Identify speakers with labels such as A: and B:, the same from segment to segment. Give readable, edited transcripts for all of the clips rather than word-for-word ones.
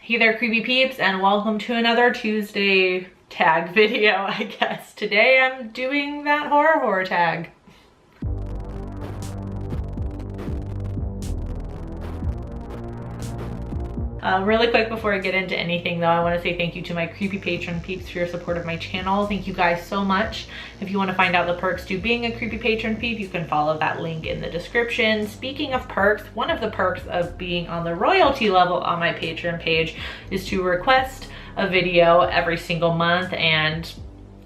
A: Hey there, creepy peeps, and welcome to another Tuesday tag video, I guess. Today I'm doing that horror tag. Really quick before I get into anything though, I want to say thank you to my creepy patron peeps for your support of my channel. Thank you guys so much. If you want to find out the perks to being a creepy patron peep, you can follow that link in the description. Speaking of perks, one of the perks of being on the royalty level on my Patreon page is to request a video every single month, and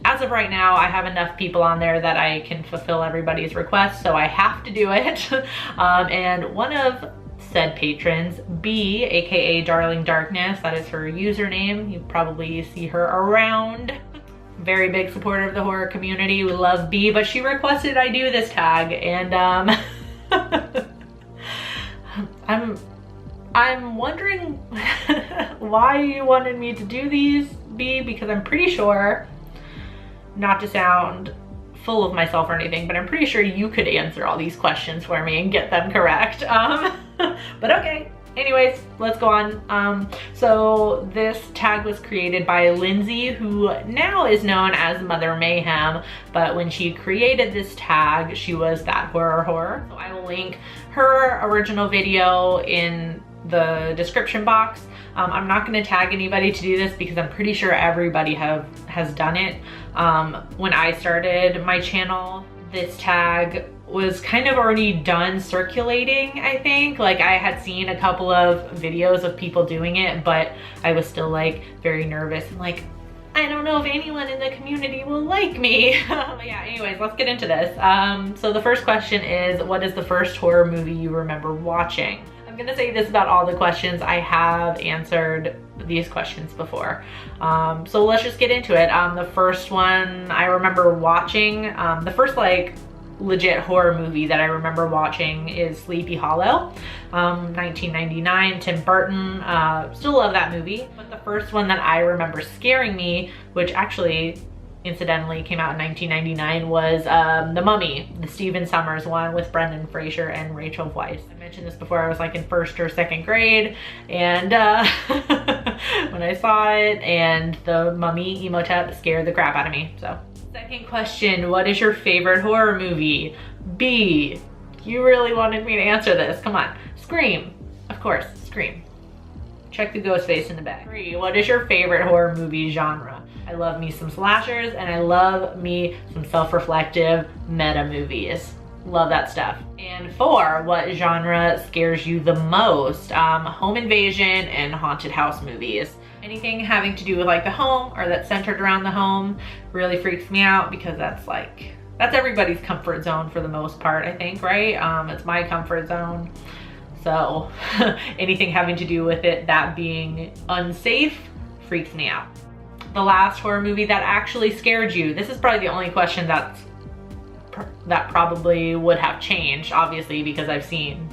A: as of right now, I have enough people on there that I can fulfill everybody's requests, so I have to do it. And one of said patrons, B, aka Darling Darkness, that is her username. You probably see her around. Very big supporter of the horror community. We love B, but she requested I do this tag, and I'm wondering why you wanted me to do these, B, because I'm pretty sure, not to sound full of myself or anything, but I'm pretty sure you could answer all these questions for me and get them correct. But okay, anyways, let's go on. So this tag was created by Lindsay, who now is known as Mother Mayhem, but when she created this tag, she was That Horror. So I will link her original video in the description box. I'm not going to tag anybody to do this because I'm pretty sure everybody has done it. When I started my channel, this tag was kind of already done circulating, I think. Like, I had seen a couple of videos of people doing it, but I was still like very nervous and like, I don't know if anyone in the community will like me. But yeah, anyways, let's get into this. So the first question is, what is the first horror movie you remember watching? I'm gonna say this about all the questions. I have answered these questions before. So let's just get into it. The first one I remember watching, the first like legit horror movie that I remember watching is Sleepy Hollow, 1999, Tim Burton. Still love that movie. But the first one that I remember scaring me, which actually incidentally came out in 1999, was The Mummy, the Stephen Sommers one with Brendan Fraser and Rachel Weisz. I mentioned this before, I was like in first or second grade, and when I saw it, and the Mummy Emotep scared the crap out of me. So second question, what is your favorite horror movie? B, you really wanted me to answer this, come on. Scream, of course, Scream. Check the ghost face in the back. 3, what is your favorite horror movie genre? I love me some slashers, and I love me some self-reflective meta movies. Love that stuff. And 4, what genre scares you the most? Home invasion and haunted house movies. Anything having to do with like the home or that's centered around the home really freaks me out, because that's everybody's comfort zone for the most part, I think, right? It's my comfort zone. So anything having to do with it, that being unsafe, freaks me out. The last horror movie that actually scared you. This is probably the only question that probably would have changed, obviously, because I've seen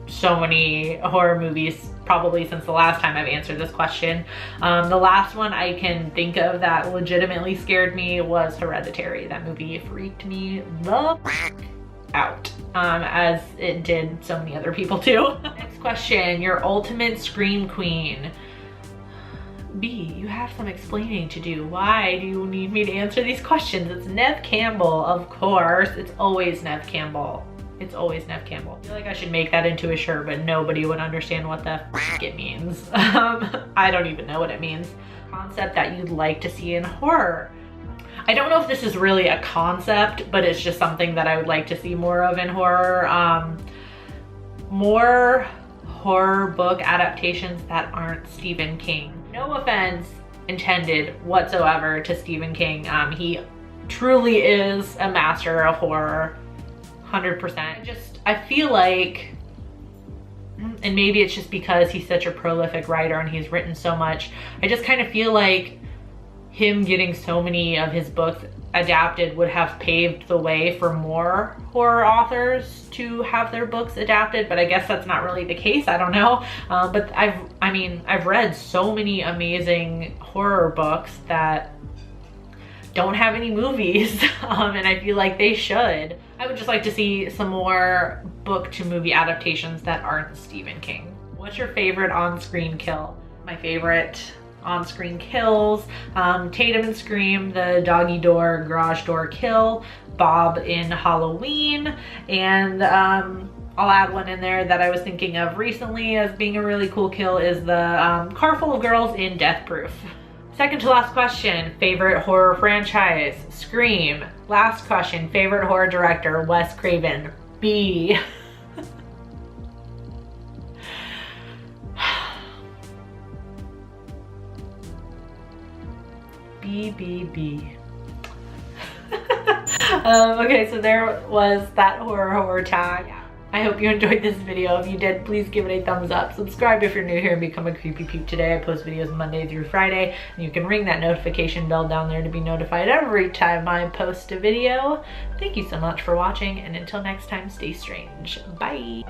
A: so many horror movies probably since the last time I've answered this question. The last one I can think of that legitimately scared me was Hereditary. That movie freaked me the out, as it did so many other people too. Next question, your ultimate scream queen. B, you have some explaining to do. Why do you need me to answer these questions? It's Neve Campbell, of course. It's always Neve Campbell. It's always Neve Campbell. I feel like I should make that into a shirt, but nobody would understand what the f it means. I don't even know what it means. Concept that you'd like to see in horror. I don't know if this is really a concept, but it's just something that I would like to see more of in horror. More horror book adaptations that aren't Stephen King. No offense intended whatsoever to Stephen King. He truly is a master of horror, 100%. I feel like, and maybe it's just because he's such a prolific writer and he's written so much, I just kind of feel like him getting so many of his books adapted would have paved the way for more horror authors to have their books adapted, but I guess that's not really the case. I don't know. But I've read so many amazing horror books that don't have any movies, and I feel like they should. I would just like to see some more book to movie adaptations that aren't Stephen King. What's your favorite on-screen kill? my favorite on-screen kills. Tatum in Scream, the doggy door, garage door kill. Bob in Halloween. And I'll add one in there that I was thinking of recently as being a really cool kill is the car full of girls in Death Proof. Second to last question, favorite horror franchise? Scream. Last question, favorite horror director? Wes Craven. B. B. Okay, so there was that horror tag. I hope you enjoyed this video. If you did, please give it a thumbs up. Subscribe if you're new here and become a Creepy Peep today. I post videos Monday through Friday, and you can ring that notification bell down there to be notified every time I post a video. Thank you so much for watching, and until next time, stay strange. Bye.